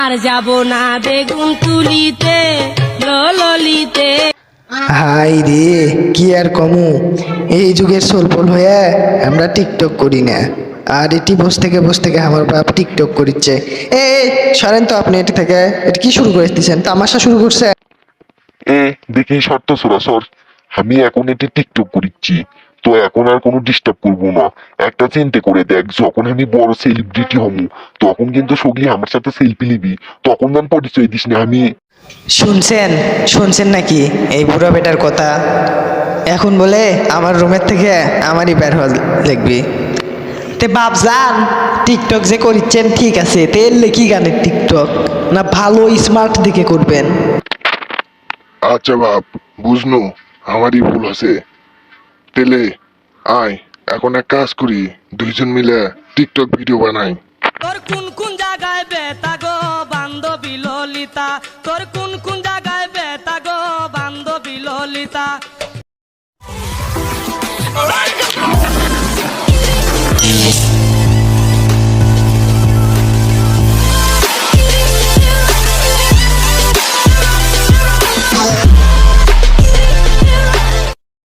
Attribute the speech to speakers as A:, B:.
A: আর যাব না বেগুন তুলিতে ললিতে।
B: হাই রে, কি আর কমু, এই যুগের সোলপল হয়ে আমরা টিকটক করি না। আর এটি বস থেকে আমার বাপ টিকটক করিচ্ছে। এই সরেন তো আপনি এটি থেকে। এটা কি শুরু করে দিচ্ছেন, তামাশা শুরু করছে?
C: দেখি শর্ত সরাসর আমি এখন এটি টিকটক করিচ্ছি, তো এখন আর কোনো ডিস্টার্ব করবো না। একটা চিন্তা করে দেখ, যখন আমি বড় সেলিব্রিটি হবো তখন কিন্তু সগলি আমার সাথে সেলফি নিবি, তখন যেন পরিচয় দিস না। আমি
B: শুনছেন শুনছেন নাকি এই বুড়ো বেটার কথা? এখন বলে আমার রুমের থেকে আমারই বের হওয়া দেখবি। তে বাপ যান, টিকটক যে করিচ্ছেন ঠিক আছে, তেল কি গানের টিকটক না ভালো স্মার্ট দিকে করবেন?
C: আচ্ছা বাপ, বুঝনো আমারই ভুল আছে। তেলে আয়, এখন এক কাজ করি, দুইজন মিলে টিকটক ভিডিও বানাই।
A: তোর কোন কোন জায়গায় বেতা গো বান্ধবী ললিতা, তোর কোন কোন জায়গায় বেতা গো বান্ধবী ললিতা।